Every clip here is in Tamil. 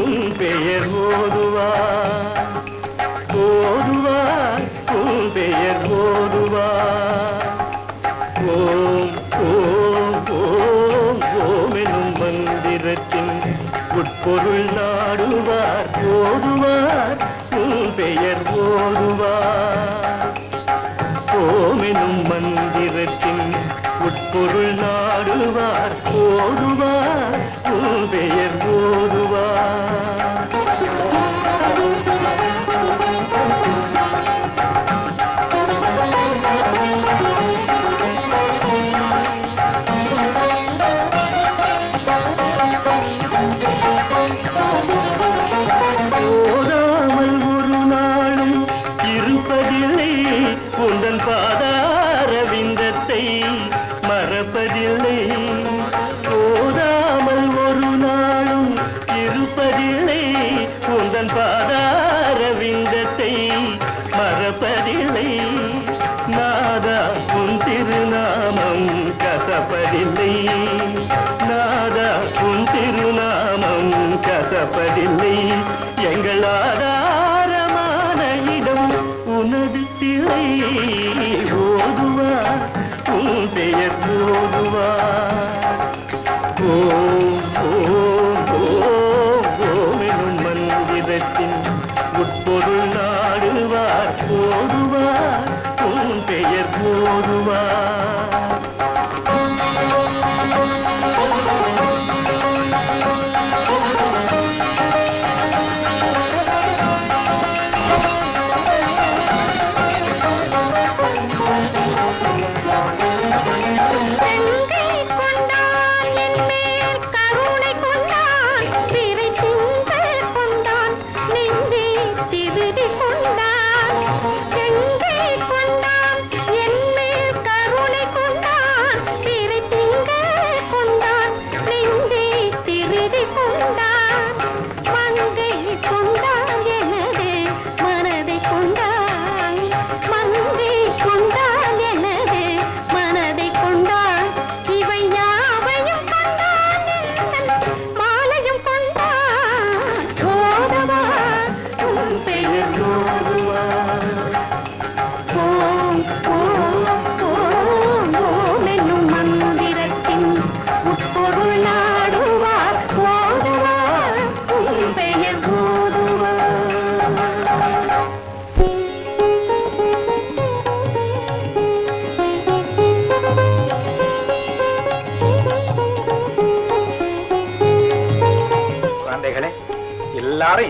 உன் பெயர் ஓதுவார் ஓதுவார் உன் பெயர் ஓதுவார் ஓம் ஓம் ஓம் ஓம் எனும் மந்திரத்தின் உட்பொருள் நாடுவார் ஓதுவார் உன் பெயர் ஓதுவார் ஓம் எனும் மந்திரத்தின் உட்பொருள் நாடுவார் ஓதுவார் உன் பெயர் ஓதுவார் ஓதாமல் ஒரு நாளும் இருப்பதில்லை உந்தன் பாதார விந்தத்தை மறப்பதில்லை ஓதாமல் ஒரு நாளும் இருப்பதில்லை உந்தன் பாதார விந்தத்தை மறப்பதில்லை நாதா உன் திருநாமம் கசப்பதில்லை நாதா உன் திருநாமம் கசப்பதில்லை எங்கள் ஆதாரமான இடம் உனது திரை ஓதுவார் உன் பெயர் ஓதுவார் ஓம் ஓம் ஓம் ஓம் எனும் மந்திரத்தின் உட்பொருள் நாடுவார் ஓதுவார் உன் பெயர் ஓதுவார்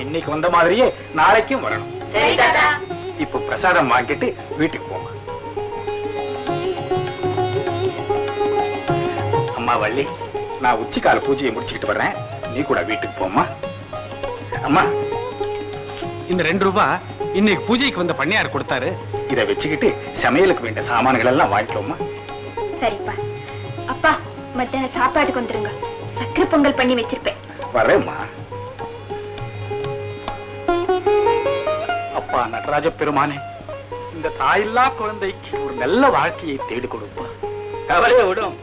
இன்னைக்கு வந்த மாதிரியே நாளைக்கும் வரணும். சரி தாத்தா. இப்போ பிரசாதம் வாங்கிட்டு வீட்டுக்கு போங்க. அம்மா வள்ளி, நான் உச்சிக்கால பூஜையை முடிச்சுக்கிட்டு வர்றேன். நீ கூட வீட்டுக்கு போம்மா. அம்மா, இந்த 2 ரூபாய் இன்னைக்கு பூஜைக்கு வந்த பண்ணையார் கொடுத்தாரு. இதை வச்சுக்கிட்டு சமையலுக்கு வேண்டிய சாமான்கள் எல்லாம் வாங்கிக்கோமா. சரிப்பா. அப்பா, மத்தியான சாப்பாட்டுக்கு வந்துருங்க. சக்கரை பொங்கல் பண்ணி வச்சிருப்பேன். வரேம்மா. அப்பா நடராஜ பெருமானே, இந்த தாயில்லா குழந்தைக்கு ஒரு நல்ல வாழ்க்கையை தேடி கொடுப்பா. கவலையை விடும்.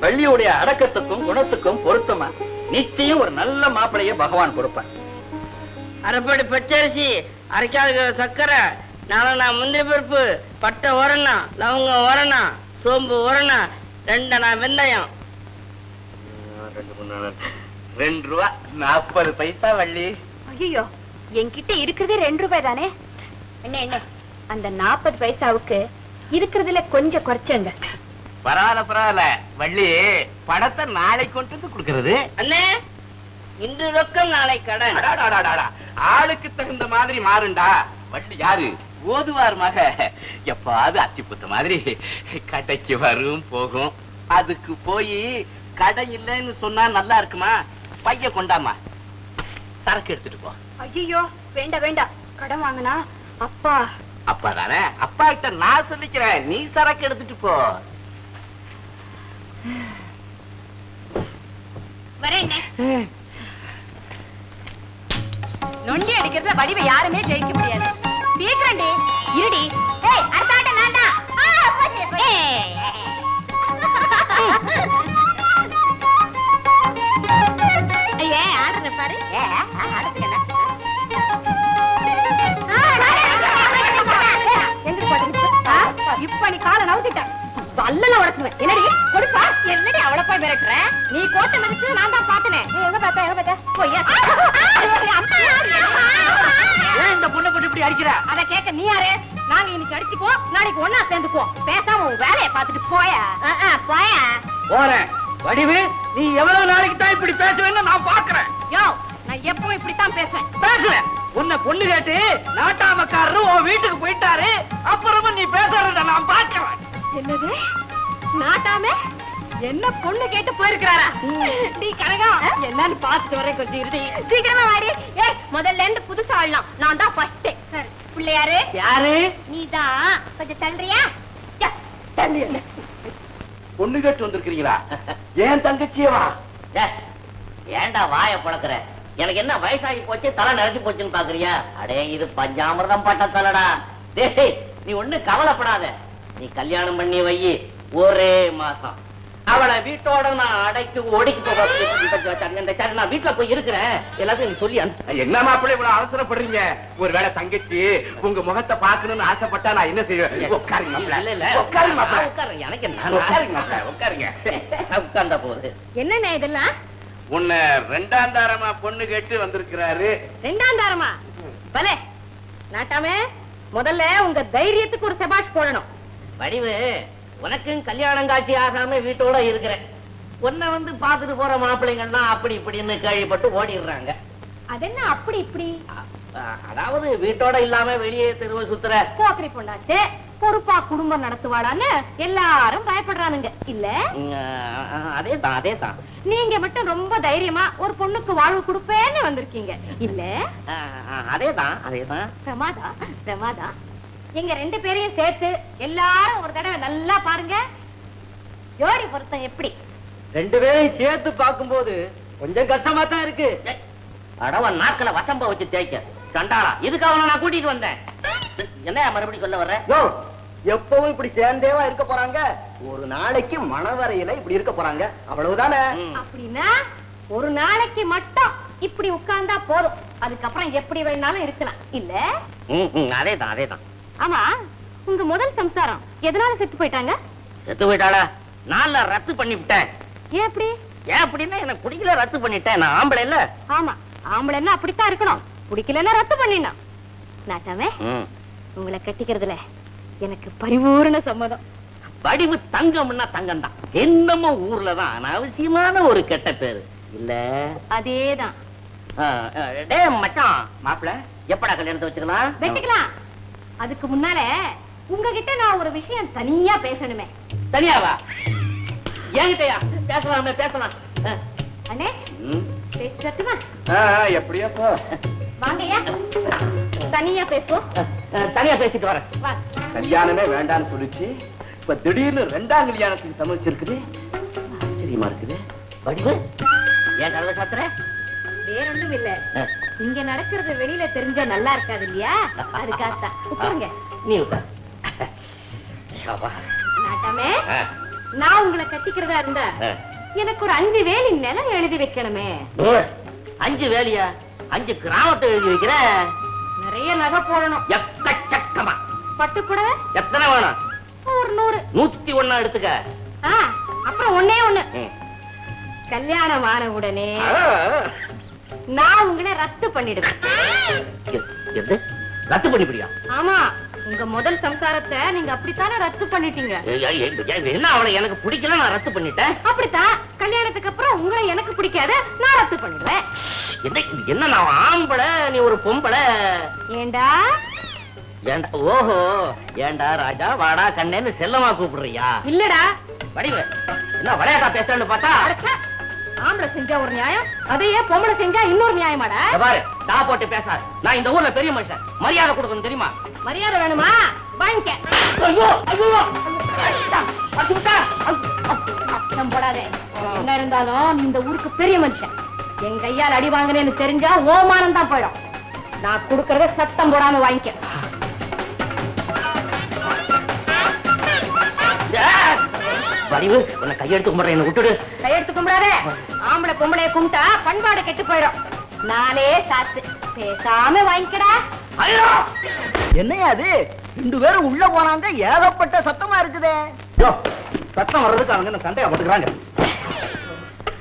வள்ளியுடைய அடக்கத்துக்கும் குணத்துக்கும் பொருத்தமா நிச்சயம் ஒரு நல்ல மாப்பிளைய பகவான் கொடுப்பார். அரைப்படி பச்சரிசி, அரைக்காத சக்கரை, 4 முந்திரி பருப்பு, பட்டை உரணா, லவங்கம் உரணா, சோம்பு உரணா, 2 வெந்தயம். 2 ரூபா 40 பைசா வள்ளி. ஐயோ, என்கிட்ட இருக்கிறதே 2 ரூபாய் தானே. என்ன அந்த 40 பைசாவுக்கு இருக்கிறதுல கொஞ்சம் குறைச்சுங்க. பரவாயில்ல வள்ளி, பணத்தை நாளைக்கு கொண்டு வந்து கொடுக்கறது. அண்ணே, இன்று ரொக்கம் நாளை கடன். ஆளுக்கு தகுந்த மாதிரி மாறுண்டா. வள்ளி யாரு? ஓதுவார் மக. எப்பாவது அத்திப்புத்த மாதிரி கடைக்கு வரும் போகும். அதுக்கு போய் கடை இல்லைன்னு சொன்னா நல்லா இருக்குமா? பைய கொண்டாமா, சரக்கு எடுத்துட்டு போ. ஐயோ, வேண்டாம். கடன் வாங்கினா அப்பா. அப்பா தானே, அப்பா கிட்ட நான் சொல்லிக்கிறேன். நீ சரக்கு எடுத்துட்டு போ. வரேன். நொண்டி அடிக்கிறதுல வடிவை யாருமே ஜெயிக்க முடியாது. சீக்கிரண்டி இருடி. ஏய், அர்த்தாட்ட நான்டா. ஏன் ஆடுறப்ப பாரு இப்ப நீ காலை நவுத்திட்ட வல்லல உடச்சுவேன். என்னடி கொடுப்பா? என்னடி அவளை போய் மிரட்டுற? நீ கோட்டை மிதிச்சு நான் தான் பாத்தனே. எங்க பாத்த போய்யா? ஏன் இந்த பொண்ணை போட்டு இப்படி அடிக்கிற? அத கேட்க நீ யாரு? நாங்க இன்னைக்கு அடிச்சுக்குவோம், நாளைக்கு ஒன்னா சேர்ந்துக்குவோம். பேசாம உன் வேலையை பார்த்துட்டு போயா. போயா போறேன். வடிவு, நீ எவ்வளவு நாளைக்கு தான் இப்படி பேசுவேன்னு நான் பாக்குறேன். யோ, நான் எப்பவும் இப்படித்தான் பேசுவேன். பேசுறேன். உன்னை பொண்ணு கேட்டு நாட்டாமக்காரரு உன் வீட்டுக்கு போயிட்டாரு. அப்புறமா நீ பேசுறத நான் பாக்குறேன். என்னது நாட்டாமே என்ன பொண்ணு கேட்டு போயிருக்கிறாரா? நீ கனகம் என்னன்னு பாத்துட்டு வர கொஞ்சம் இருடி. சீக்கிரமா வாடி. ஏய், முதல்ல இருந்து புதுசா ஆடலாம். நான் தான் ஃபர்ஸ்ட். பிள்ளையாரு யாரு? நீதான். கொஞ்சம் தள்ளுறியா? தள்ளு. பொண்ணு கேட்டு வந்திருக்கீங்களா? ஏன் தங்கச்சியவா? ஏன்டா வாய பழக்கிற? எனக்கு என்ன வயசாகி போச்சு, தலை நிறைஞ்சு போச்சுன்னு பாக்குறியா? அடே, இது பஞ்சாமிர்தம் பட்ட தலைடா. டேய், நீ ஒண்ணு கவலைப்படாத. நீ கல்யாணம் பண்ணி வை, ஒரே மாசம் அவளை வீட்டோட நான் அடைக்கு ஒடிக்கு போக நான் வீட்டுல போய் இருக்கிறேன். எல்லாத்தையும் நீ சொல்லி என்ன மாப்பிள்ளை இவ்வளவு அவசரப்படுறீங்க? ஒருவேளை தங்கச்சி உங்க முகத்தை பாக்கணும்னு ஆசைப்பட்டா நான் என்ன செய்வேன்? உட்காருங்க மாப்பிள்ளை. இல்ல உட்காருங்க மாப்பிள்ளை. உட்காருங்க. எனக்கு உட்காருங்க மாப்பிள்ளை. உட்காருங்க. உட்கார்ந்த போது என்னண்ணே இதெல்லாம்? உன்னை ரெண்டாம் தாரமா பொண்ணு கேட்டு வந்திருக்கிறாரு. ரெண்டாம் தாரமா? பலே நாட்டாமே, முதல்ல உங்க தைரியத்துக்கு ஒரு சபாஷ் போடணும். வடிவு, உனக்கும் கல்யாணம் காட்சி ஆகாம வீட்டோட இருக்கிறேன். உன்னை வந்து பாத்துட்டு போற மாப்பிள்ளைங்கள்லாம் அப்படி இப்படின்னு கேள்விப்பட்டு ஓடிடுறாங்க. அதென்ன அப்படி இப்படி? அதாவது வீட்டோட இல்லாம வெளியே தெருவை சுத்துற போக்கரி பொண்ணாச்சு, பொறுப்பா குடும்பம் நடத்துவாடான்னு எல்லாரும் பயப்படுறானுங்க இல்ல? அதேதான் அதேதான். நீங்க மட்டும் ரொம்ப தைரியமா ஒரு பொண்ணுக்கு வாழ்வு கொடுப்பேன்னு வந்திருக்கீங்க இல்ல? அதேதான் அதேதான். பிரமாதா பிரமாதா. எங்க ரெண்டு பேரையும் சேர்த்து எல்லாரும் ஒரு தடவை நல்லா பாருங்க. ஜோடி பொருத்தம் எப்படி? ரெண்டு பேரையும் சேர்த்து பார்க்கும்போது கொஞ்சம் கஷ்டமா தான் இருக்கு. அடவன் நாக்கில வசம்ப வச்சு தேய்க்க சண்டாளா. இதுக்கு அவனை நான் கூட்டிட்டு வந்தேன். என்ன மறுபடியும் சொல்ல வர்ற? எப்பவும் இப்படி சேர்ந்தேவா இருக்க போறாங்க? ஒரு நாளைக்கு மணவரையில இப்படி இருக்க போறாங்க, அவ்வளவுதானே? அப்படின்னா ஒரு நாளைக்கு மட்டும் இப்படி உட்கார்ந்தா போதும், அதுக்கப்புறம் எப்படி வேணாலும் இருக்கலாம் இல்ல? அதேதான் அதேதான். ஆமா, உங்க முதல் சம்சாரம் எதனால செத்து போயிட்டாங்க? செத்து போயிட்டாளா? நான்ல ரத்து பண்ணி விட்டேன். ஏன் அப்படி? ஏன் அப்படின்னா எனக்கு குடிக்கல, ரத்து பண்ணிட்டேன். நான் ஆம்பளை இல்ல. ஆமா, ஆம்பளைன்னா அப்படித்தான் இருக்கணும். பிடிக்கலன்னா ரத்து பண்ணிடணும். நாட்டாமே, உங்களை கட்டிக்கிறதுல எனக்கு பரிபூர்ண சம்மதம். வடிவு தங்கம்னா தங்கம் தான். என்னமோ ஊர்லதான் அனாவசியமான ஒரு கெட்ட பேரு இல்ல? அதேதான். டே மச்சான், மாப்பிள்ள எப்படா கல்யாணத்தை வச்சுக்கலாம்? வெட்டுக்கலாம். அதுக்கு முன்னால உங்ககிட்ட நான் ஒரு விஷயம் தனியா பேசணுமே. தனியாவா? என்கிட்டயா? பேசலாமே பேசலாம். அண்ணே, பேசுறதுமா? எப்படியா போ. வாங்கய்யா, தனியா பேசுவோம். தனியா பேசிட்டு வரேன். வா. கல்யாணமே வேண்டான்னு சொல்லிச்சு, இப்ப திடீர்னு ரெண்டாம் கல்யாணத்துக்கு சமைச்சிருக்குது. ஆச்சரியமா இருக்குது. வடிவு, ஏன் கதவை சாத்துற? வேற ஒண்ணும் இல்ல, இங்க நடக்கிறது வெளியில தெரிஞ்சா நல்லா இருக்காது இல்லையா? அதுக்காகத்தான். உட்காருங்க. நீ உட்கார். நாட்டாமே, நான் உங்களை கட்டிக்கிறதா இருந்தா எனக்கு ஒரு 5 வேலி நிலம் எழுதி வைக்கணுமே. 5 வேலியா? 5 கிராமத்தை எழுதி வைக்கிற? நிறைய நகை போடணும். எக்கச்சக்கமா. பட்டு கூட எத்தனை வேணும்? ஒரு 100. 101 எடுத்துக்க. அப்புறம் ஒண்ணே ஒண்ணு, கல்யாணம் ஆன உடனே நான் உங்களை ரத்து பண்ணிடுவேன். ரத்து பண்ணிப்பிடியா? ஆமா, உங்க முதல் சம்சாரத்தை நீங்க அப்படித்தானே ரத்து பண்ணிட்டீங்க. என்ன அவளை எனக்கு பிடிக்கல, நான் ரத்து பண்ணிட்டேன். அப்படித்தான், கல்யாணத்துக்கு அப்புறம் உங்களை எனக்கு பிடிக்காது, நான் ரத்து பண்ணிடுவேன். என்ன நான் ஆம்பளை, நீ ஒரு பொம்பளை. ஏண்டா? ஏண்டா? ஓஹோ, ஏண்டா ராஜா வாடா கண்ணேன்னு செல்லமா கூப்பிடுறியா? இல்லடா. வடிவு, என்ன விளையாட்டா பேசணும்னு பார்த்தா? ஆம்பளை செஞ்சா ஒரு நியாயம், அதையே பொம்பளை செஞ்சா இன்னொரு நியாயமாடா? பாரு, தா போட்டு பேசாது. நான் இந்த ஊர்ல பெரிய மனுஷன், மரியாதை கொடுக்கணும் தெரியுமா? மரியாதை வேணுமா? வாங்கிக்க. ஐயோ ஐயோ, அச்சம் போடாதே. என்ன இருந்தாலும் நீ இந்த ஊருக்கு பெரிய மனுஷன். என் கையால் அடி வாங்கினேன்னு தெரிஞ்சா ஓமானம் தான் போயிடும். நான் கொடுக்கறத சத்தம் போடாம வாங்கிக்க. வடிவு, உன்னை கையெடுத்து கும்பிடுற, என்ன விட்டுடு. கையெடுத்து கும்பிடாதே. ஆம்பளை பொம்பளைய கும்பிட்டா பண்பாடு கெட்டு போயிடும். நானே சாத்து பேசாம வாங்கிக்கடா. என்னையா அது 2 பேரும் உள்ள போனாங்க, ஏகப்பட்ட சத்தமா இருக்குதே. சத்தம் வர்றதுக்கு அவங்க என்ன சண்டையா போட்டுக்கிறாங்க?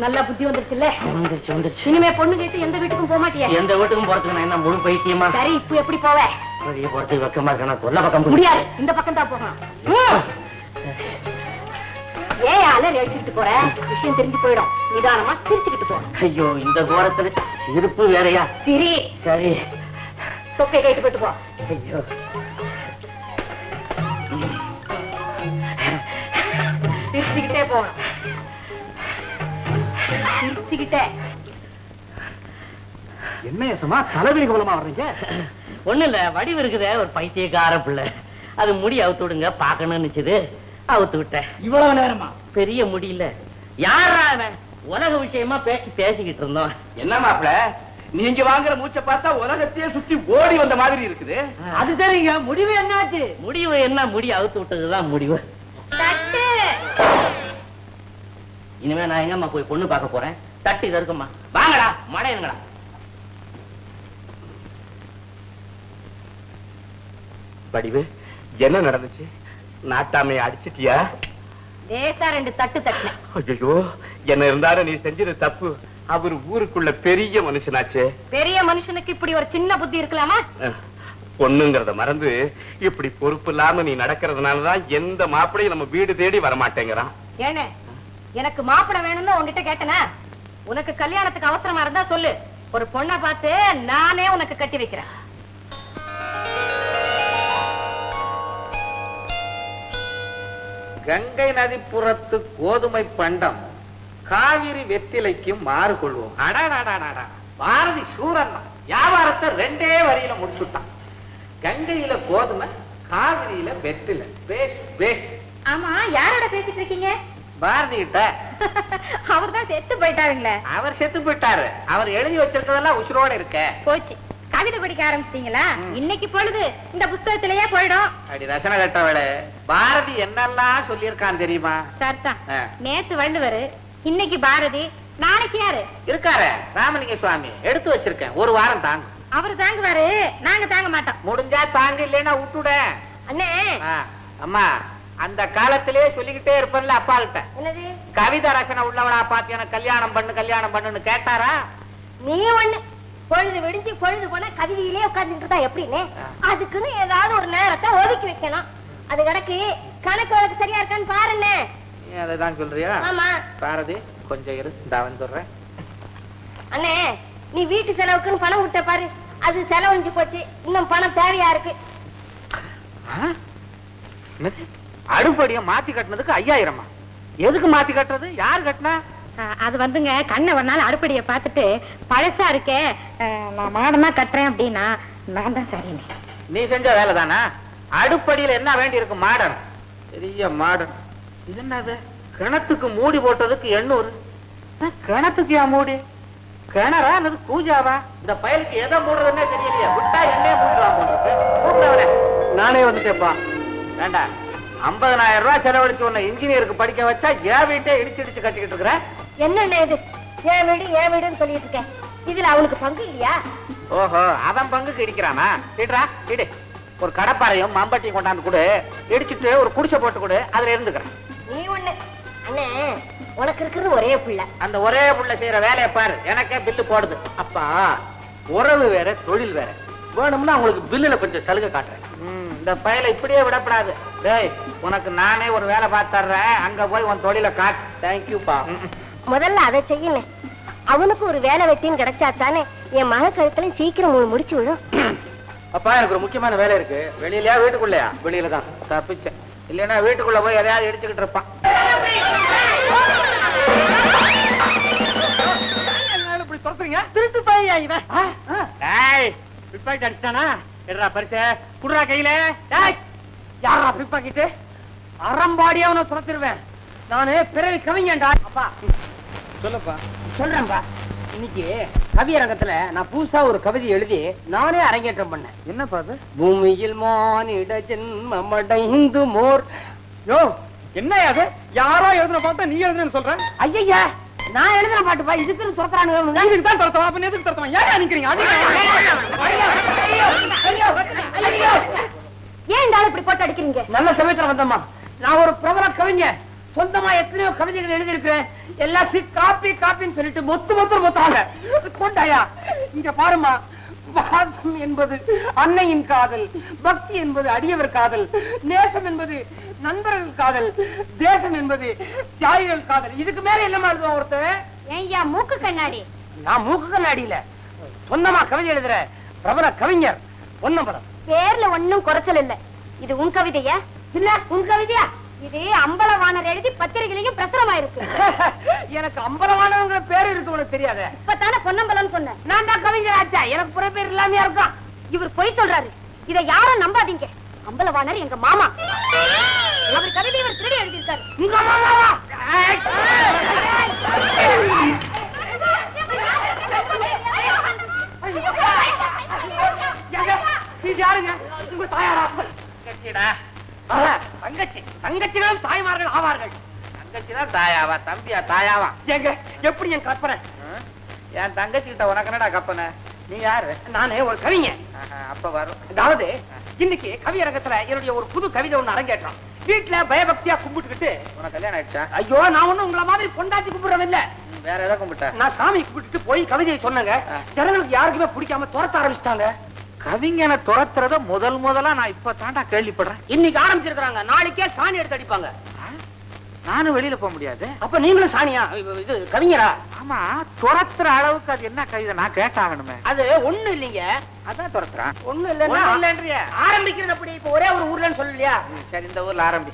நல்லா புத்தி வந்துருச்சுல்ல? வந்துருச்சு வந்துருச்சு. இனிமே பொண்ணு கேட்டு எந்த வீட்டுக்கும் போக மாட்டியா? எந்த வீட்டுக்கும் போறதுக்கு நான் என்ன முழு பைத்தியமா? சரி, இப்ப எப்படி போவ? வெளியே போறதுக்கு வெக்கமா இருக்கா? கொல்ல பக்கம் முடியாது, இந்த பக்கம் தான் போகணும். ஏன் அலறி அடிச்சுட்டு போற? விஷயம் தெரிஞ்சு போயிடும். நிதானமா சிரிச்சுக்கிட்டு போ. ஐயோ, இந்த கோரத்துல சிரிப்பு வேறையா? சரி சரி, தொப்பை கைட்டு போட்டு போ. ஐயோ, சிரிச்சுக்கிட்டே போகணும். சிரிச்சுக்கிட்டே. என்ன ஏசமா தலைவிரி கோலமா வர்றீங்க? ஒண்ணு இல்ல, வடிவு இருக்குதே ஒரு பைத்தியக்கார பிள்ளை. அது முடி அவுத்து விடுங்க பாக்கணும்னுச்சுது, அவுத்து விட்டேன். இவ்வளவு நேரமா? பெரிய முடியல. யாரா அவன்? உலக விஷயமா பேசிக்கிட்டு இருந்தோம். என்ன மாப்பிள, நீங்க வாங்குற மூச்சை பார்த்தா உலகத்தையே சுத்தி ஓடி வந்த மாதிரி இருக்குது. அது சரிங்க, முடிவு என்னாச்சு? முடிவு என்ன, முடி அவுத்து விட்டதுதான் முடிவு. தட்டு. இனிமே நான் எங்கம்மா போய் பொண்ணு பார்க்க போறேன்? தட்டு இது இருக்குமா? வாங்கடா, மடையனுங்கடா. வடிவு, என்ன நடந்துச்சு? நாட்டாமைய அடிச்சிட்டியா? லேசா 2 தட்டு தட்டினேன். ஐயோ, என்ன இருந்தாலும் நீ செஞ்சது தப்பு. அவர் ஊருக்குள்ள பெரிய மனுஷனாச்சே. பெரிய மனுஷனுக்கு இப்படி ஒரு சின்ன புத்தி இருக்கலாமா? பொண்ணுங்கிறத மறந்து இப்படி பொறுப்பு இல்லாம நீ நடக்கிறதுனாலதான் எந்த மாப்பிளையும் நம்ம வீடு தேடி வரமாட்டேங்கிறான். ஏனே, எனக்கு மாப்பிள்ளை வேணும்னு உன்கிட்ட கேட்டனா? உனக்கு கல்யாணத்துக்கு அவசரமா இருந்தா சொல்லு, ஒரு பொண்ணை பார்த்து நானே உனக்கு கட்டி வைக்கிறேன். கங்கை நதிப்புறத்து கோதுமை பண்டம் காவிரி வெத்திலைக்கும் மாறு கொள்வோம். அடாடாடாடா, பாரதி சூரன் வியாபாரத்தை 2 வரியில முடிச்சுட்டான். கங்கையில கோதுமை, காவிரியில வெற்றிலை. பேஷ் பேஷ். ஆமா, யாரோட பேசிட்டு இருக்கீங்க? பாரதி கிட்ட. அவர் தான் செத்து போயிட்டாருங்களே. அவர் செத்து போயிட்டாரு. அவர் எழுதி வச்சிருக்கதெல்லாம் உசுரோட இருக்க. போச்சு, கவிதை படிக்க ஆரம்பிச்சிட்டீங்களா? இன்னைக்கு பொழுது இந்த புஸ்தகத்திலேயே போயிடும். அடி ரசனை கட்டவளே, பாரதி என்னெல்லாம் சொல்லியிருக்கான் தெரியுமா? சரிதான். நேத்து வள்ளுவர், இன்னைக்கு பாரதி, நாளைக்கு யாரு இருக்காரு? ராமலிங்க சுவாமி. எடுத்து வச்சிருக்கேன், 1 வாரம் தாங்க. அவரு தாங்குவாரு, நாங்க தாங்க மாட்டோம். முடிஞ்சா தாங்க, இல்லைன்னா விட்டுட. அண்ணே. அம்மா, அந்த காலத்திலேயே சொல்லிக்கிட்டே இருப்பேன்ல அப்பா கிட்ட. என்னது? கவிதை ரசனை உள்ளவளா பார்த்து எனக்கு கல்யாணம் பண்ணுன்னு கேட்டாரா? நீ ஒண்ணு, பொழுது விடிஞ்சு பொழுது போனா கவிதையிலே உட்கார்ந்துட்டு இருந்தா எப்படின்னு? அதுக்குன்னு ஏதாவது ஒரு நேரத்தை ஒதுக்கி வைக்கணும். அது கிடக்கு, கணக்கு வழக்கு சரியா இருக்கான்னு பாருன்னு. நீ அதைதான் சொல்றியா? ஆமா. பாரதி, கொஞ்சம் இரு, இந்த வந்துடுறேன். அண்ணே, நீ வீட்டு செலவுக்குன்னு பணம் விட்ட பாரு, அது செலவழிஞ்சு போச்சு. இன்னும் பணம் தேவையா இருக்கு. அடுப்படிய மாத்தி கட்டினதுக்கு 5000? எதுக்கு மாத்தி கட்டுறது? யாரு கட்டினா? அது வந்துங்க, கண்ணை ஒரு நாள் அடுப்படியை பார்த்துட்டு பழசா இருக்கே, நான் மாடனா கட்டுறேன் அப்படின்னா நான் தான் சரிண்ணே. நீ செஞ்ச வேலை தானா? அடுப்படியில என்ன வேண்டி இருக்கு? மாடர்ன், பெரிய மாடர்ன். இது என்னது? கிணத்துக்கு மூடி போட்டதுக்கு 800. கிணத்துக்கு ஏன் மூடி? கிணறா அல்லது கூஜாவா? இந்த பயலுக்கு எதை மூடுறதுன்னே தெரியலையே. விட்டா என்னையே மூடிடுவான் போன்றது. நானே வந்துட்டேப்பா. வேண்டாம், 50000 ரூபாய் செலவழிச்சு உன்னை இன்ஜினியருக்கு படிக்க வச்சா என் வீட்டை இடிச்சு இடிச்சு கட்டிக்கிட்டு இருக்கிறேன். என்னண்ணே இது? என் வீடுன்னு சொல்லிட்டு இருக்கேன். இதுல அவனுக்கு பங்கு இல்லையா? ஓஹோ, அவன் பங்குக்கு இடிக்கிறானா? இடுறா, இடு. ஒரு கடப்பாறையும் மம்பட்டியும் கொண்டாந்து கொடு, இடிச்சுட்டு ஒரு குடிசை போட்டு கொடு, அதுல இருந்துக்கிறேன். நீ ஒண்ணு அண்ணே, உனக்கு இருக்கிறது ஒரே புள்ள. அந்த ஒரே புள்ள செய்யற வேலையை பாரு, எனக்கே பில்லு போடுது. அப்பா, உறவு வேற தொழில் வேற. வேணும்னா உங்களுக்கு பில்லுல கொஞ்சம் சலுகை காட்டுறேன். இந்த பயலை இப்படியே விடப்படாது. டேய், உனக்கு நானே ஒரு வேலை பார்த்து தர்றேன், அங்க போய் உன் தொழிலை காட்டு. தேங்க்யூப்பா. முதல்ல அதை செய்யணும். அவனுக்கு ஒரு வேலை வெட்டின்னு கிடைச்சா தானே என் மக கழுத்துல சீக்கிரம் முடிச்சு விடும். அப்பா, எனக்கு ஒரு முக்கியமான வேலை இருக்கு. வெளியிலயா வீட்டுக்குள்ளயா? வெளியில தான். தப்பிச்சேன். இல்லைன்னா வீட்டுக்குள்ள போய் எதையாவது இடிச்சுக்கிட்டு இருப்பான். திருட்டு பையா இவன். பிக்பாக்கெட் அடிச்சிட்டானா? எடுறா பரிசை, குடுறா கையில. யாரா பிக்பாக்கெட்? அறம்பாடியா அவனை துரத்திடுவேன். நானு பிறவி கவிஞன்டா. அப்பா சொல்லப்பா. சொல்றேன்பா. இன்னைக்கு கவியரங்கத்துல நான் புதுசா ஒரு கவிதை எழுதி நானே அரங்கேற்றம் பண்ணேன். என்னப்பா அது? பூமியில் மானிட ஜென்மமடைந்து மோர். யோ, என்ன அது? யாரோ எழுதுன பார்த்தா நீ எழுதுன்னு சொல்ற? ஐயா, நான் எழுதுன பாட்டுப்பா இதுக்கு துரத்துறானுங்க. இதுக்கு தான் துரத்துவோம். அப்ப எதுக்கு துரத்துவோம்? ஏன் நிக்கிறீங்க? ஏன் இந்த ஆள் இப்படி போட்டு அடிக்கிறீங்க? நல்ல சமயத்துல வந்தம்மா. நான் ஒரு பிரபல கவிஞர். சொந்தமா எத்தனையோ கவிதைகள் எழுதியிருக்கிறேன். எல்லாத்தையும் காப்பி காப்பின்னு சொல்லிட்டு மொத்தமாக கொண்டாயா. இங்க பாருமா, பாசம் என்பது அன்னையின் காதல், பக்தி என்பது அடியவர் காதல், நேசம் என்பது நண்பர்கள் காதல், தேசம் என்பது தியாகிகள் காதல். இதுக்கு மேல என்ன எழுதுவான் ஒருத்தர்? ஏய்யா மூக்கு கண்ணாடி. நான் மூக்கு கண்ணாடி இல்ல, சொந்தமா கவிதை எழுதுற பிரபல கவிஞர் பொன்னம்பலம். பேர்ல ஒண்ணும் குறைச்சல் இல்ல. இது உன் கவிதையா? இல்ல உன் கவிதையா? இது அம்பலவாணர் எழுதி பத்திரிகையிலையும் பிரசுரமாயிருக்கு. எனக்கு அம்பலவாணங்கிற பேரு இருக்கு, உனக்கு தெரியாத? இப்பதானே பொன்னம்பலம் சொன்னேன். நான் தான் கவிஞர் ஆச்சா, எனக்கு புற பேர் இல்லாமையா இருக்கான். இவர் பொய் சொல்றாரு. இதை யாரும் நம்பாதீங்க. அம்பலவாணர் எங்க மாமா. அவர் கவிதை இவர் திருடி எழுதியிருக்காரு. உங்க மாமாவா? இது யாருங்க? உங்க தாயாரா? தங்கச்சி. தங்கச்சிகளும் தாய்மார்கள் ஆவார்கள். தங்கச்சிதான் தாயாவா? தம்பியா தாயாவா? ஏங்க எப்படி என் கற்பனை? என் தங்கச்சி கிட்ட உனக்கு என்னடா கப்பனை? நீ யாரு? நானே ஒரு கவிஞன். அப்ப வரும். அதாவது இன்னைக்கு கவியரங்கத்துல என்னுடைய ஒரு புது கவிதை ஒண்ணு அரங்கேற்றம். வீட்டுல பயபக்தியா கும்பிட்டுக்கிட்டு. உனக்கு கல்யாணம் ஆயிடுச்சா? ஐயோ, நான் ஒண்ணும் உங்களை மாதிரி பொண்டாட்டி கும்பிடுறவன் இல்ல. வேற ஏதாவது கும்பிட்ட? நான் சாமி கும்பிட்டுட்டு போய் கவிதையை சொன்னேங்க. ஜனங்களுக்கு யாருக்குமே பிடிக்காம துரத்த ஆரம்பிச்சிட்டாங்க. கவிஞனை துரத்துறத முதலா நான் இப்ப தாண்டா கேள்விப்படுறேன். இன்னைக்கு ஆரம்பிச்சிருக்காங்க, நாளைக்கே சாணி எடுத்து அடிப்பாங்க. நானும் வெளியில போக முடியாது. அப்ப நீங்களும் சாணியா? இது கவிஞரா? ஆமா, துரத்துற அளவுக்கு அது என்ன கவிதை நான் கேட்டாகணுமே. அது ஒண்ணு இல்லைங்க. அதான் துரத்துறான். ஒண்ணு இல்லைன்றியா? ஆரம்பிக்கிறது அப்படி. இப்ப ஒரே ஒரு ஊர்லன்னு சொல்லலையா? சரி, இந்த ஊர்ல ஆரம்பி.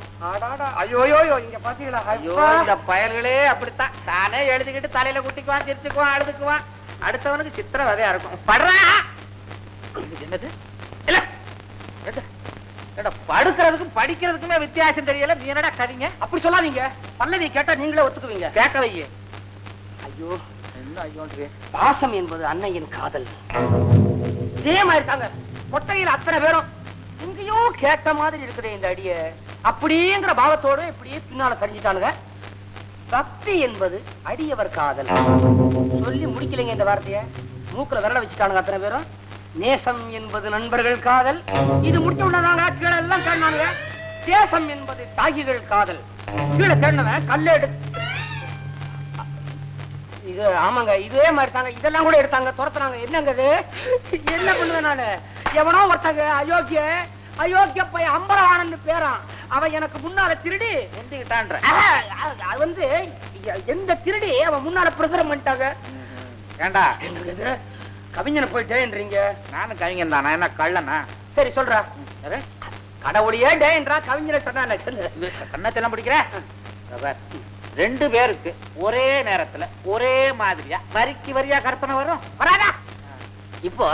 ஐயோ, இங்க பாத்தீங்களா? ஐயோ, இந்த பயல்களே அப்படித்தான். தானே எழுதிக்கிட்டு தலையில குட்டிக்குவான், சிரிச்சுக்குவான், அழுதுக்குவான். அடுத்தவனுக்கு சித்திரவதையா இருக்கும். படுறா. என்னது? இல்ல, படுக்கிறதுக்கும் படிக்கிறதுக்குமே வித்தியாசம் தெரியல. நீ என்னடா கவிங்க? அப்படி சொல்லாதீங்க. பல்லவி கேட்டா நீங்களே ஒத்துக்குவீங்க. கேட்க வையே. ஐயோ, என்ன ஐயோன்றே? பாசம் என்பது அன்னையின் காதல். இதே மாதிரி தாங்க கொட்டையில் அத்தனை பேரும் எங்கேயோ கேட்ட மாதிரி இருக்குதே இந்த அடிய. அப்படிங்கிற பாவத்தோட இப்படியே பின்னால சரிஞ்சிட்டானுங்க. பக்தி என்பது அடியவர் காதல். சொல்லி முடிக்கலைங்க இந்த வார்த்தைய. மூக்குல விரல வச்சுட்டானுங்க அத்தனை பேரும். நேசம் என்பது நண்பர்கள் காதல். இது முடிச்ச உடனே கீழே எல்லாம் கேட்டானுங்க. தேசம் என்பது தாகிகள் காதல். கீழே கேட்டவன் கல்ல எடுத்து. இது ஆமாங்க, இதே மாதிரி தாங்க. இதெல்லாம் கூட எடுத்தாங்க, துரத்துறாங்க. என்னங்க இது? என்ன பண்ணுவேன் நானு? எவனோ ஒருத்தங்க அயோக்கிய பைய அம்பலவாணன் பேரான். அவன் எனக்கு முன்னால திருடி எந்திக்கிட்டான்ற. அது வந்து எந்த திருடி அவன் முன்னால பிரசுரம் பண்ணிட்டாங்க. ஏண்டா கவிஞனை போய் டேன்றீங்க? நானும் கவிஞன் தான். நான் என்ன கள்ளனா? சரி சொல்றா. கடவுளையே டேன்றா, கவிஞரை சொன்னா சொல்லு. கண்ணத்தெல்லாம் பிடிக்கிற. ரெண்டு பேருக்கு ஒரே நேரத்துல ஒரே மாதிரியா வரிக்கு வரியா கற்பனை வரும் வராதா? இப்போ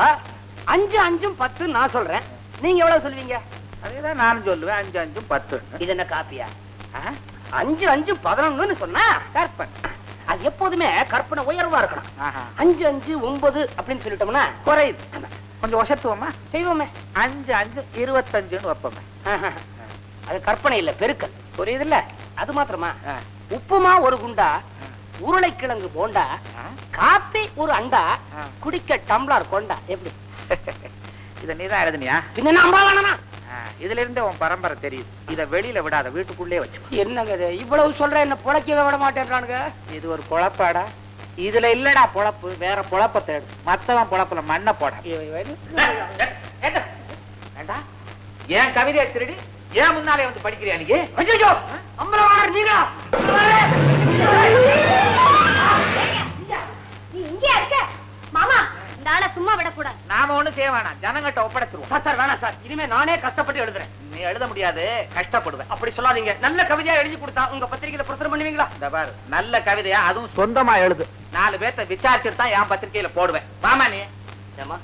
5 5 10 நான் சொல்றேன். நீங்க எவ்வளவு சொல்லுவீங்க? அதேதான் நானும் சொல்லுவேன். 5 5 10. இது என்ன காப்பியா? 5 5 11 சொன்னா கற்பனை. அது எப்போதுமே கற்பனை உயர்வா இருக்கணும். 5 5 9 அப்படின்னு சொல்லிட்டோம்னா குறையுது. கொஞ்சம் வசத்துவமா செய்வோமே. 5 5 25 வைப்போமே. அது கற்பனை இல்ல, பெருக்கல். புரியுது இல்ல? அது மாத்திரமா? உப்புமா ஒரு குண்டா, உருளைக்கிழங்கு போண்டா, காப்பி ஒரு அண்டா, குடிக்க டம்ளர் கொண்டா. எப்படி? இத நீதான் எழுதுனியா? பின்ன நம்பாதானா? இதுல இருந்து உன் பரம்பரை தெரியுது. இத வெளியில விடாத, வீட்டுக்குள்ளே வச்சு. என்னங்க இது இவ்வளவு சொல்ற? என்ன பொழைக்கவே விட மாட்டேன்றானுங்க. இது ஒரு பொழப்பாடா? இதுல இல்லடா பொழப்பு, வேற பொழப்ப தேடு. மத்தவன் பொழப்புல மண்ணை போட. ஏன் கவிதையை திருடி ஏன் முன்னாலே வந்து படிக்கிறியா நீ? ஐயோ, அம்பலவாணர் நீங்களா? நீ இங்கே இருக்க மாமா. இந்த ஆளை சும்மா விடக்கூடாது. நாம ஒண்ணு செய்ய வேணாம், ஜனங்கிட்ட ஒப்படைச்சிருவோம். சார் வேணாம் சார். இனிமே நானே கஷ்டப்பட்டு எழுதுறேன். நீ எழுத முடியாது, கஷ்டப்படுவேன். அப்படி சொல்லாதீங்க. நல்ல கவிதையா எழுதி கொடுத்தா உங்க பத்திரிகையில பிரசுரம் பண்ணுவீங்களா? இந்த பாரு, நல்ல கவிதையா அதுவும் சொந்தமா எழுது. 4 பேர்த்த விசாரிச்சுட்டு தான் என் பத்திரிகையில போடுவேன். வாமா நீ. ஏமா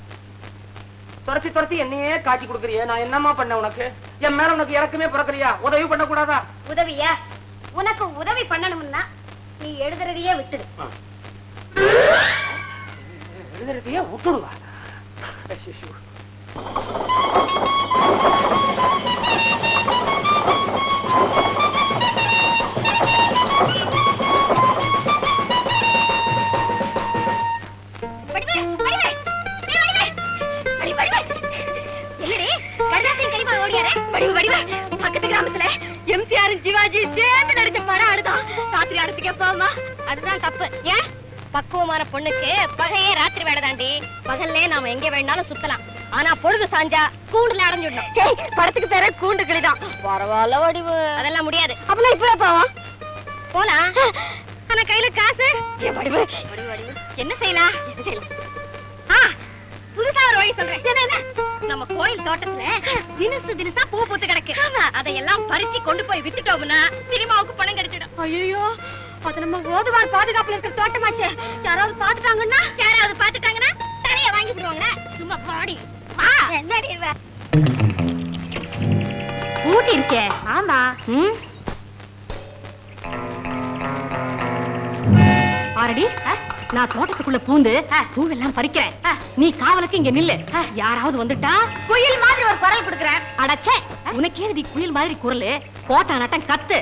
துரத்தி என்னையே காட்சி கொடுக்குறிய? நான் என்னமா பண்ண உனக்கு? என் மேல உனக்கு இறக்குமே பிறக்கலையா? உதவி பண்ண கூடாதா? உதவியா? உனக்கு உதவி பண்ணணும்னா நீ எழுதுறதையே விட்டுடு. எழுதுறதையே விட்டுடுவா? வடிவு வடிவு பக்கத்து கிராமத்துல எம்ஜிஆர் ஜிவாஜி சேர்ந்து நடிச்ச படம் அடுதான் ராத்திரி அடுத்துக்கே போமா அதுதான் தப்பு ஏன் பக்குவமான பொண்ணுக்கு பகையே ராத்திரி வேலை தாண்டி பகல்லே நாம எங்க வேணாலும் சுத்தலாம் ஆனா பொழுது சாஞ்சா கூண்டுல அடைஞ்சிடணும் படத்துக்கு பேர கூண்டு கிளிதான் பரவாயில்ல வடிவு அதெல்லாம் முடியாது அப்பெல்லாம் இப்பவே போவோம் போலாம் ஆனா கையில காசு வடிவு வடிவு வடிவு என்ன செய்யலாம் புதுசா ஒரு வழி சொல்றேன் நம்ம கோயில் தோட்டத்துல தினசா பூ பூத்து கிடக்கு அதையெல்லாம் பறிச்சு கொண்டு போய் வித்துட்டோம்னா சினிமாவுக்கு பணம் கிடைச்சிடும் ஐயோ அது நம்ம ஓதுவார் பாதுகாப்புல இருக்கிற தோட்டமாச்சு யாராவது பாத்துட்டாங்கன்னா தரைய வாங்கி விடுவாங்க சும்மா பாடி ஊட்டி இருக்கே ஆமா ஆரடி நான் தோட்டத்துக்குள்ள பூந்து பூவெல்லாம் பறிக்கிறேன் நீ காவலுக்கு இங்க நில்லு யாராவது வந்துட்டா குயில் மாதிரி ஒரு குரல் கொடுக்குறேன் அடச்சே உனக்கு ஏது குயில் மாதிரி குரல் கோட்டா நட்டம் கத்து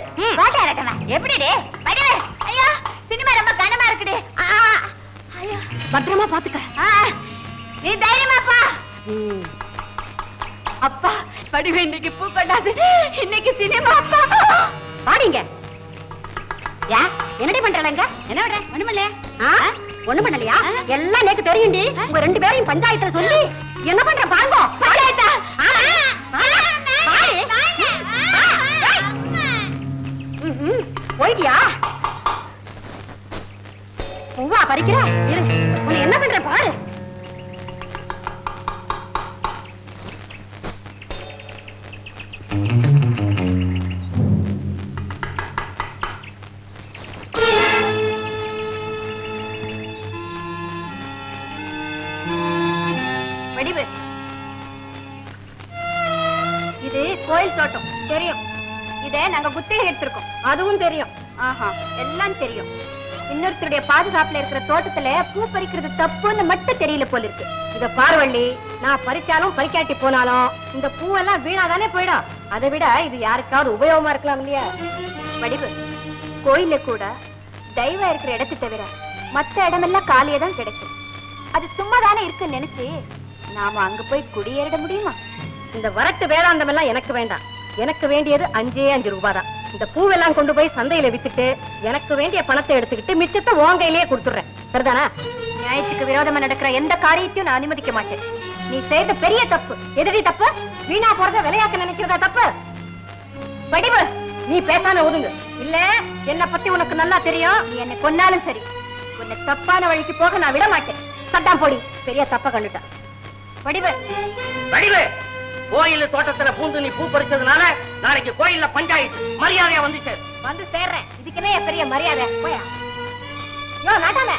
எப்படி ஐயா சினிமா ரொம்ப கனமா இருக்குடே பத்திரமா பாத்துக்க நீ தைரியமாப்பா அப்பா படிவே இன்னைக்கு பூ கொண்டாது இன்னைக்கு சினிமா பாடிங்க யா என்னடி பண்றலங்க என்ன பண்ற ஒண்ணு பண்ணலையா எல்லாம் நேக்கு தெரியும்டி உங்க ரெண்டு பேரையும் பஞ்சாயத்துல சொல்லி என்ன பண்ற பாருங்க பஞ்சாயத்தா போயிட்டியா பூவா பறிக்கிற இரு உன்னை என்ன பண்ற பாரு இது கோயில் தோட்டம் தெரியும் இதை நாங்க குத்தகை எடுத்திருக்கோம் அதுவும் தெரியும் ஆஹா எல்லாம் தெரியும் இன்னொருத்தருடைய பாதுகாப்புல இருக்கிற தோட்டத்துல பூ பறிக்கிறது தப்புன்னு மட்டும் தெரியல போல இருக்கு இத பார்வள்ளி நான் பறிச்சாலும் பறிக்காட்டி போனாலும் இந்த பூவெல்லாம் வீணாதானே போயிடும் அதை விட இது யாருக்காவது உபயோகமா இருக்கலாம் இல்லையா வடிவு கோயில கூட தெய்வம் இருக்கிற இடத்தை தவிர மற்ற இடமெல்லாம் காலியே தான் கிடைக்கும் அது சும்மா தானே இருக்குன்னு நினைச்சு நாம அங்க போய் குடியேறிட முடியுமா இந்த வரட்டு வேதாந்தம் எல்லாம் எனக்கு வேண்டாம் எனக்கு வேண்டியது 5 ரூபாய் தான் இந்த பூவெல்லாம் கொண்டு போய் சந்தையில வித்துட்டு எனக்கு வேண்டிய பணத்தை எடுத்துக்கிட்டு மிச்சத்தை உங்கையிலேயே கொடுத்துறேன் சரிதானா நியாயத்துக்கு விரோதமா நடக்கிற எந்த காரியத்தையும் நான் அனுமதிக்க மாட்டேன் நீ செய்த பெரிய தப்பு எதிரி தப்பு வீணா போறத விளையாக்க நினைக்கிறதா தப்பு வடிவு நீ பேசாம ஒதுங்க இல்ல என்ன பத்தி உனக்கு நல்லா தெரியும் நீ என்ன கொன்னாலும் சரி உன்னை தப்பான வழிக்கு போக நான் விட மாட்டேன் சட்டாம் போடி பெரிய தப்ப கண்டுட்டா வடிவு வடிவு கோயில் தோட்டத்துல பூந்து நீ பூ பறிச்சதுனால நாளைக்கு கோயில்ல பஞ்சாயத்து மரியாதையா வந்து சேர்றேன் இதுக்குன்னே பெரிய மரியாதை போயா யோ நாட்டாம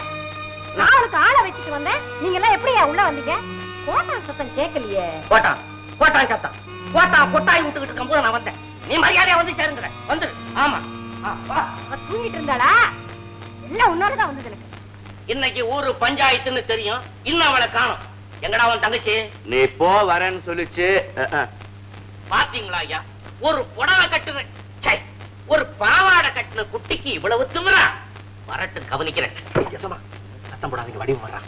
நான் உனக்கு ஆளை வச்சுட்டு வந்தேன் நீங்க எல்லாம் எப்படியா உள்ள வந்தீங்க கோட்டான் சத்தம் கேட்கலையே கோட்டான் சத்தம் கொட்டாய் விட்டுக்கிட்டு இருக்கும்போது நான் வந்தேன் நீ மரியாதையா வந்து சேருங்க வந்துரு ஆமா தூங்கிட்டு இருந்தாளா எல்லாம் உன்னாலதான் வந்தது எனக்கு இன்னைக்கு ஊரு பஞ்சாயத்துன்னு தெரியும் இன்னும் அவளை காணும் எங்கடா அவன் தங்கச்சி நீ போ வரேன்னு சொல்லிச்சு பாத்தீங்களா ஐயா ஒரு புடவை கட்டுறேன் ஒரு பாவாடை கட்டுன குட்டிக்கு இவ்வளவு திமிரா வரட்டு கவனிக்கிறேன் சத்தம் போடாதீங்க வடிவு வர்றான்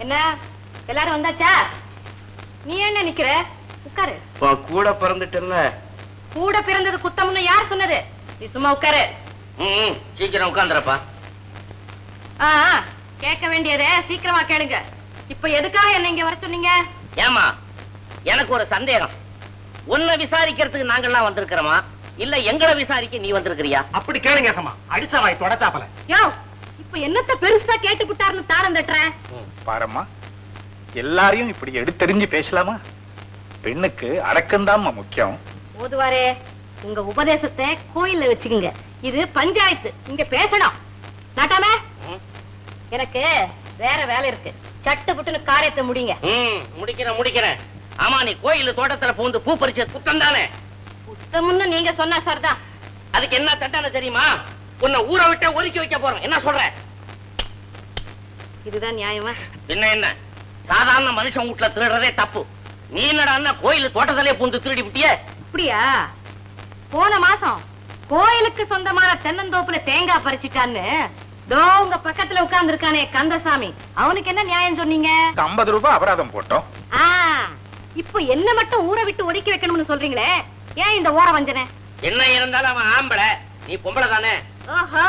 என்ன எல்லாரும் வந்தாச்சா நீ என்ன நிக்கிற உட்காரு கூட பிறந்துட்டல கூட பிறந்தது குத்தம்னு யார் சொன்னது நீ சும்மா உட்காரு சீக்கிரம் உட்கார்ந்துறப்பா கேட்க வேண்டியத சீக்கிரமா கேளுங்க இப்ப எதுக்காக என்ன இங்க வர சொன்னீங்க ஏமா எனக்கு ஒரு சந்தேகம் உன்னை விசாரிக்கிறதுக்கு நாங்கெல்லாம் வந்திருக்கிறோமா இல்ல எங்களை விசாரிக்க நீ வந்திருக்கிறியா அப்படி கேளுங்க சமா அடிச்சா வாய் தொடச்சாப்பல யோ இப்ப என்னத்த பெருசா கேட்டு விட்டாருன்னு தாரம் தட்டுறேன் பாரம்மா எல்லாரையும் இப்படி எடுத்தெறிஞ்சு பேசலாமா பெண்ணுக்கு அடக்கம்தாம்மா முக்கியம் ஓதுவாரே உங்க உபதேசத்தை கோயில்ல வச்சுக்கோங்க இது பஞ்சாயத்து இங்க பேசணும் நாட்டாம எனக்கு வேற வேலை இருக்கு சட்டு புட்டுன்னு காரியத்தை முடிங்க முடிக்கிறேன் ஆமா நீ கோயில் தோட்டத்துல பூந்து பூ பறிச்ச குத்தம் தானே குத்தம்னு நீங்க சொன்ன சார்தான் அதுக்கு என்ன தண்டனை தெரியுமா உன்னை ஊரை விட்டு ஒதுக்கி வைக்க போறோம் என்ன சொல்ற இதுதான் நியாயமா என்ன சாதாரண மனுஷன் வீட்டுல திருடுறதே தப்பு நீ என்னடா கோயில் தோட்டத்திலே பூந்து திருடி விட்டிய அப்படியா போன மாசம் கோயிலுக்கு சொந்தமான தென்னந்தோப்புல தேங்காய் பறிச்சிட்டான்னு தோ உங்க பக்கத்துல உட்கார்ந்து இருக்கானே கந்தசாமி, அவனுக்கு என்ன நியாயம் சொன்னீங்க? 50 ரூபாய் அபராதம் போட்டோம். இப்போ என்ன மட்டும் ஊரை விட்டு ஒதுக்கி வைக்கணும்னு சொல்றீங்களே, ஏன் இந்த ஓர வஞ்சனை? என்ன இருந்தாலும் அவன் ஆம்பளை, நீ பொம்பளை தானே. ஓஹோ,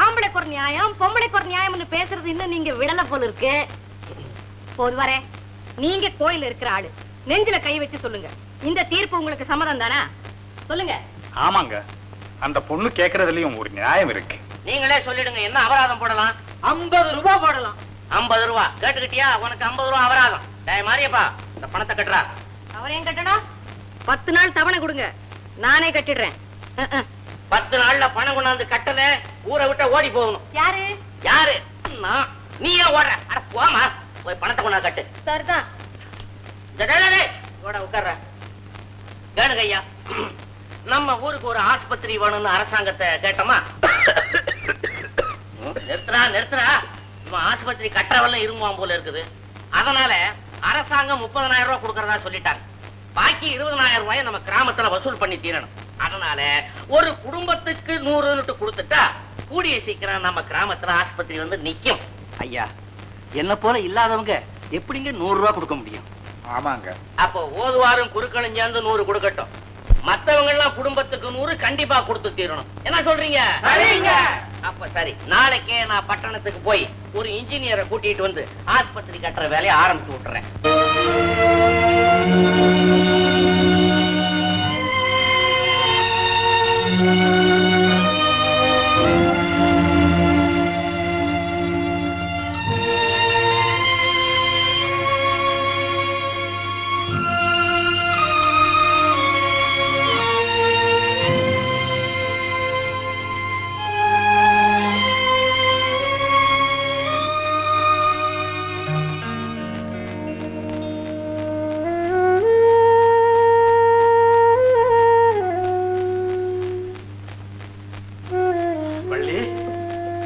ஆம்பளைக்கு ஒரு நியாயம் பொம்பளைக்கு ஒரு நியாயம்னு பேசுறது இன்னும் நீங்க விடல போல இருக்கு. போது வரே, நீங்க கோயில் இருக்கிற ஆளு, நெஞ்சில கை வச்சு சொல்லுங்க, இந்த தீர்ப்பு உங்களுக்கு சம்மதம் தானே? சொல்லுங்க. ஆமாங்க, அந்த பொண்ணு கேக்குறதுலயும் ஒரு நியாயம் இருக்கு. நீங்களே சொல்லிடுங்க, என்ன அபராதம் போடலாம்? 50 ரூபாய் போடலாம். 50 ரூபா கேட்டுக்கிட்டியா? உனக்கு 50 ரூபா அபராதம். டேய் மாரியப்பா, இந்த பணத்தை கட்டுறா. அவரையும் கட்டணும். 10 நாள் தவணை கொடுங்க, நானே கட்டிடுறேன். 10 நாள்ல பணம் கொண்டாந்து கட்டல, ஊரை விட்டு ஓடி போகணும். யாரு? யாரு? நான். நீ ஏன் ஓடுற? அட போமா, போய் பணத்தை கொண்டாந்து கட்டு. சரிதான். உட்கார்ற. கேளுங்க ஐயா, நம்ம ஊருக்கு ஒரு ஆஸ்பத்திரி வேணும்னு அரசாங்கத்தை கேட்டோமா? நிறுத்துறா. ஆஸ்பத்திரி கட்டவல்ல இருங்குவான் போல இருக்குது. அதனால அரசாங்கம் 30,000 ரூபாய் கொடுக்கறதா சொல்லிட்டாங்க. பாக்கி 20,000 ரூபாய் நம்ம கிராமத்துல வசூல் பண்ணி தீரணும். அதனால ஒரு குடும்பத்துக்கு 100 கொடுத்துட்டா கூடிய சீக்கிரம் நம்ம கிராமத்துல ஆஸ்பத்திரி வந்து நிக்கும். ஐயா, என்ன போல இல்லாதவங்க எப்படிங்க 100 ரூபாய் கொடுக்க முடியும்? ஆமாங்க. அப்போ ஓதுவாரும் குறுக்களும் சேர்ந்து 100 கொடுக்கட்டும். மத்தவங்க எல்லாம் குடும்பத்துக்கு 100 கண்டிப்பா கொடுத்து தீரணும். என்ன சொல்றீங்க? சரிங்க. அப்ப சரி, நாளைக்கே நான் பட்டணத்துக்கு போய் ஒரு இன்ஜினியரை கூட்டிட்டு வந்து ஆஸ்பத்திரி கட்டுற வேலையை ஆரம்பிச்சு விட்டுறேன்.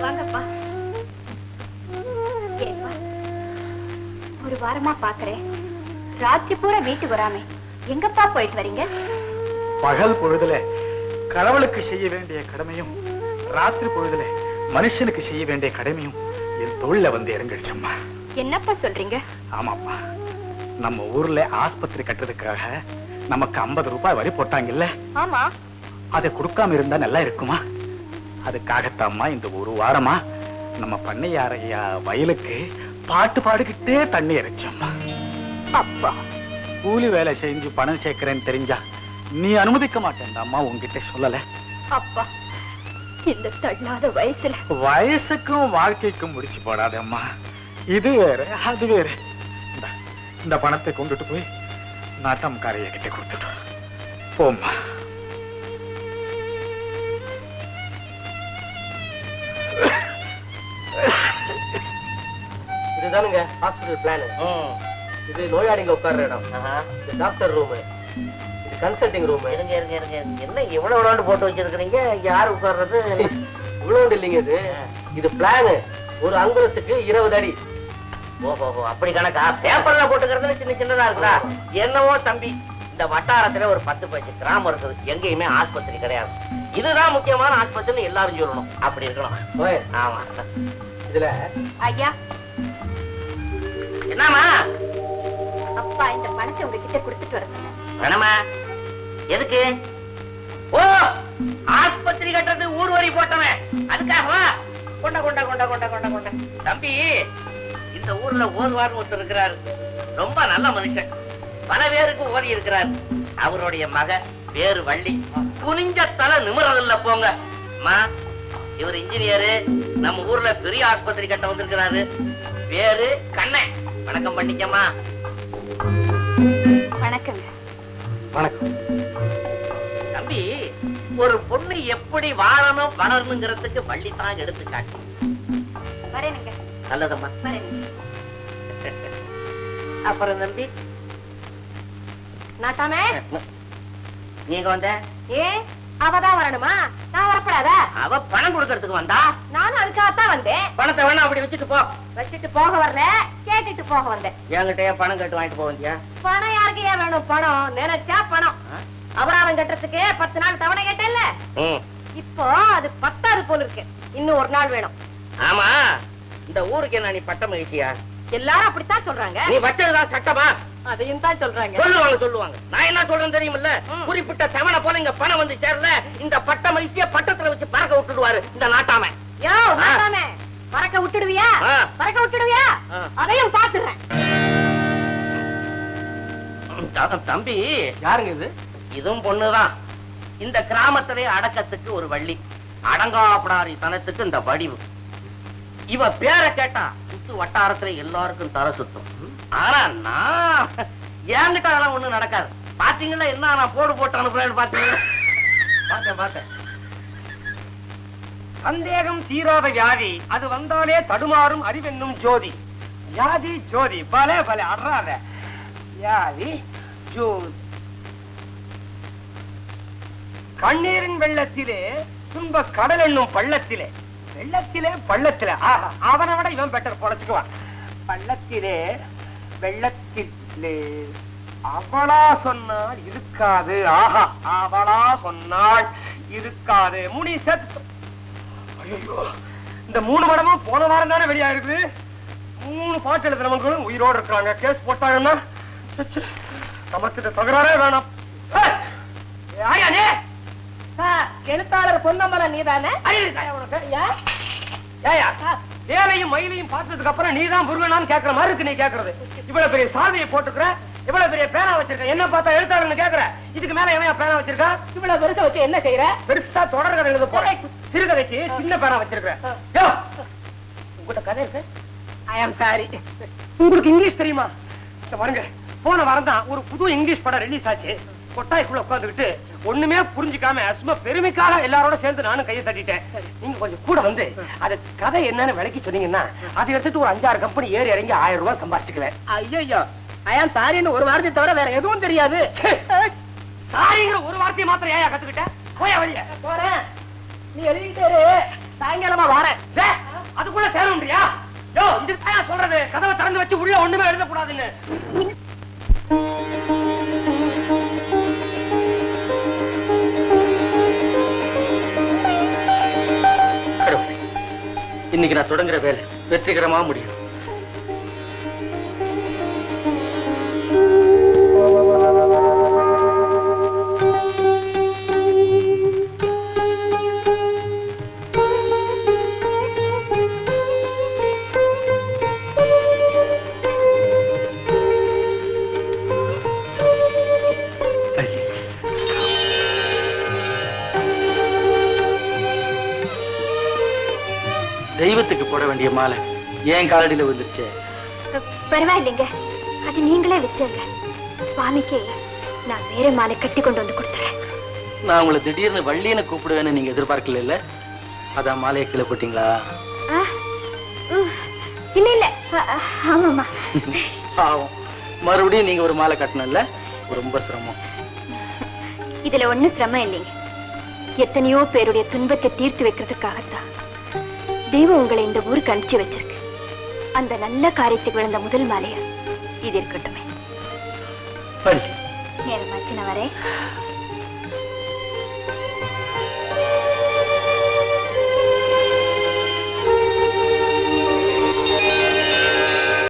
வாங்கப்பா. ஏப்பா, ஒரு வாரமா பாக்குறேன், ராத்திரி பூரா வீட்டுக்கு வராம எங்கப்பா போயிட்டு வரீங்க? பகல் பொழுதுல கடவுளுக்கு செய்ய வேண்டிய கடமையும், ராத்திரி பொழுதுல மனுஷனுக்கு செய்ய வேண்டிய கடமையும் என் தொழில வந்து இறங்கிடுச்சம்மா. என்னப்பா சொல்றீங்க? ஆமாப்பா, நம்ம ஊர்ல ஆஸ்பத்திரி கட்டுறதுக்காக நமக்கு 50 ரூபாய் வரி போட்டாங்கல்ல, ஆமா. அதை கொடுக்காம இருந்தா நல்லா இருக்குமா? அதுக்காகத்தாம்மா இந்த ஒரு வாரமா நம்ம பண்ணையாரையா வயலுக்கு பாட்டு பாடிக்கிட்டே தண்ணி இறைச்சோம்மா. அப்பா, கூலி வேலை செஞ்சு பணம் சேர்க்கிறேன்னு தெரிஞ்சா நீ அனுமதிக்க மாட்டேன்டாம்மா, உன்கிட்ட சொல்லல. அப்பா, இந்த தள்ளாத வயசுல வயசுக்கும் வாழ்க்கைக்கும் முடிச்சு போடாதம்மா. இது வேற அது வேற. இந்த பணத்தை கொண்டுட்டு போய் நாட்டம்காரைய கிட்ட கொடுத்துட்டு போம்மா. இதுதானுங்க ஹாஸ்பிடல் பிளான். இது நோயாளிங்க உட்கார்ற இடம், இது டாக்டர் ரூம், இது கன்சல்டிங் ரூம். இருங்க இருங்க இருங்க, என்ன இவ்வளவு போட்டு வச்சிருக்கீங்க? யார் உட்கார்றது? இவ்வளவு இல்லைங்க, இது பிளான். ஒரு அங்குலத்துக்கு 20 அடி. ஓஹோ, அப்படி கணக்கா? பேப்பர்ல போட்டுக்கிறதுல சின்ன சின்னதா இருக்குதா? என்னவோ தம்பி, இந்த வட்டாரத்துல ஒரு 10-15 கிராமம் இருக்குது, எங்கேயுமே ஆஸ்பத்திரி கிடையாது. இதுதான் முக்கியமான ஆஸ்பத்திரி எல்லாரும் சொல்லணும். அப்படி இருக்கணும். ஆமா. இதுல ஐயா, என்னமா? அப்பா இந்த பணத்தை உங்ககிட்ட கொடுத்துட்டு வர சொன்னேன். வேணாமா? எதுக்கு? ஓ, ஆஸ்பத்திரி கட்டுறது ஊர் வரி போட்டவன், அதுக்காகவா? கொண்ட கொண்ட கொண்ட கொண்ட கொண்ட கொண்ட. தம்பி, இந்த ஊர்ல ஓதுவார் ஒருத்தர் இருக்கிறாரு, ரொம்ப நல்ல மனுஷன், பல பேருக்கு ஓதி இருக்கிறார். அவருடைய மக பேரு வள்ளி, குனிஞ்ச தலை நிமிரதில்ல போங்க. அம்மா, இவர் இன்ஜினியரு, நம்ம ஊர்ல பெரிய ஆஸ்பத்திரி கட்ட வந்திருக்கிறாரு. பேரு கண்ணன். வணக்கம் பண்ணிக்கம்மா. வணக்கங்க. வணக்கம். தம்பி, ஒரு பொண்ணு எப்படி வாழணும் வளரணுங்கிறதுக்கு வள்ளி தான் எடுத்துக்காட்டு. வரேனுங்க. நல்லதம்மா. வரேனுங்க. அப்புறம் தம்பி, நாட்டாமே, நீங்க வந்த? ஏ அவதான் வரணுமா? நான் வரப்படாதா? அவ பணம் கொடுக்கறதுக்கு வந்தா, நானும் அதுக்காகத்தான் வந்தேன். பணத்தை வேணா அப்படி வச்சுட்டு போ. வச்சுட்டு போக வரல, கேட்டுட்டு போக வந்தேன். என்கிட்டயே பணம் கேட்டு வாங்கிட்டு போவந்தியா? பணம் யாருக்கு ஏன் வேணும்? பணம் நினைச்சா பணம். அபராதம் கட்டுறதுக்கு 10 நாள் தவணை கேட்டேன்ல, இப்போ அது 10வது போல இருக்கு. இன்னும் ஒரு நாள் வேணும். ஆமா, இந்த ஊருக்கு என்ன நீ பட்டம் வைக்கியா? எல்லாரும் அப்படித்தான் சொல்றாங்க. நீ வச்சதுதான் சட்டமா? அதையும் தான் சொல்றாங்க. சொல்லுவாங்க. நான் என்ன சொல்றேன்னு தெரியுமில்ல? குறிப்பிட்ட தவணை போல இங்க பணம் வந்து சேரல, இந்த பட்ட மகிழ்ச்சிய பட்டத்துல வச்சு பறக்க விட்டுடுவாரு இந்த நாட்டாம. யோ நாட்டாமே, பறக்க விட்டுடுவியா? பறக்க விட்டுடுவியா? அதையும் பாத்துறேன். தம்பி, யாருங்க இது? இதுவும் பொண்ணுதான். இந்த கிராமத்திலே அடக்கத்துக்கு ஒரு வள்ளி, அடங்காப்படாரி தனத்துக்கு இந்த வடிவு. இவ பேரை கேட்டா சுத்து வட்டாரத்துல எல்லாருக்கும் தலை சுத்தும். ஆனா நான் என்கிட்ட அதெல்லாம் ஒண்ணும் நடக்காது. பாத்தீங்களா என்ன நான் போட்டு அனுப்புறேன்னு பாத்தீங்களா? பார்த்தேன். சந்தேகம் தீராத வியாதி, அது வந்தாலே தடுமாறும் அறிவென்னும் ஜோதி. வியாதி ஜோதி, பலே அறாத வியாதி ஜோதி. கண்ணீரின் வெள்ளத்திலே துன்ப கடல் என்னும் பள்ளத்திலே, பள்ளத்திலே அவனை விட இவன் பெட்டர் பொழைச்சுக்குவான். பள்ளத்திலே வெள்ளத்திலே அவளா சொன்னால் இருக்காது. ஆஹா, அவளா சொன்னால் இருக்காது. முனி செத்து. ஐயோ, இந்த 3 படமும் போன வாரம் தானே வெளியா இருக்குது. 3 பாட்டு எழுதுறவங்களும் உயிரோடு இருக்கிறாங்க. கேஸ் போட்டாங்கன்னா நமக்கு தகராறே வேணாம். எழுத்தாளர் பொன்னம்பலம் நீதானே? ஏழையும் மயிலையும் பார்த்ததுக்கு அப்புறம் நீதான் முருகனான்னு கேட்கற மாதிரி இருக்கு. நீ கேட்கறது இவ்வளவு பெரிய சாவியை போட்டுக்கிற, இவ்வளவு பெரிய பேனா வச்சிருக்க, என்ன பார்த்தா எழுத்தாளர்னு கேட்கற. இதுக்கு மேல எவன் பேனா வச்சிருக்கா? இவ்வளவு பெருசா வச்சு என்ன செய்யற? பெருசா தொடர்கதை எழுத போறேன். சிறுகதைக்கு சின்ன பேனா வச்சிருக்கிறேன். உங்ககிட்ட கதை இருக்கு. ஐ ஆம் சாரி. உங்களுக்கு இங்கிலீஷ் தெரியுமா? பாருங்க, போன வாரம் தான் ஒரு புது இங்கிலீஷ் படம் ரிலீஸ் ஆச்சு. கொட்டாய்க்குள்ள உட்காந்துக்கிட்டு ஒண்ணுமே புரிஞ்சுக்காம சும்மா பெருமைக்காக எல்லாரோட சேர்ந்து நானும் கையை தட்டிட்டேன். நீங்க கொஞ்சம் கூட வந்து அது கதை என்னன்னு விளக்கி சொன்னீங்கன்னா அதை எடுத்துட்டு ஒரு 5-6 கம்பெனி ஏறி இறங்கி 1000 ரூபாய் சம்பாதிச்சுக்குவேன். ஐயோ, ஐ ஆம் சாரின்னு ஒரு வார்த்தை தவிர வேற எதுவும் தெரியாது. சாரிங்கிற ஒரு வார்த்தையை மாத்திரம் ஏன் கத்துக்கிட்டேன்? போயா வழிய போறேன். நீ எழுதிட்டு சாயங்காலமா வரேன். அதுக்குள்ள சேரணும்ன்றியா? யோ, இதுக்கு சொல்றது கதவை திறந்து வச்சு உள்ள ஒண்ணுமே எழுதக்கூடாதுன்னு. இன்னைக்கு நான் தொடங்குற வேலை வெற்றிகரமா முடியும். தெய்வத்துக்கு போட வேண்டிய மாலை ஏன் காலடியில வந்துருச்சு? பரவாயில்லைங்க, அது நீங்களே வச்சுங்க. சுவாமிக்கு நான் வேற மாலை கட்டி கொண்டு வந்து கொடுத்துறேன். நான் உங்களை திடீர்னு வள்ளியனை கூப்பிடுவேன்னு நீங்க எதிர்பார்க்கல இல்ல? அதான் மாலையை கீழே போட்டீங்களா? இல்ல ஆமாமா. ஆகும். மறுபடியும் நீங்க ஒரு மாலை கட்டணும்ல, ரொம்ப சிரமம். இதுல ஒண்ணும் சிரமம் இல்லைங்க. எத்தனையோ பேருடைய துன்பத்தை தீர்த்து வைக்கிறதுக்காகத்தான் தெய்வம் உங்களை இந்த ஊருக்கு அனுப்பிச்சு வச்சிருக்கு. அந்த நல்ல காரியத்துக்கு விழுந்த முதல் மாலையா இது இருக்கட்டுமே. நேரமாச்சு, நான் வரேன்.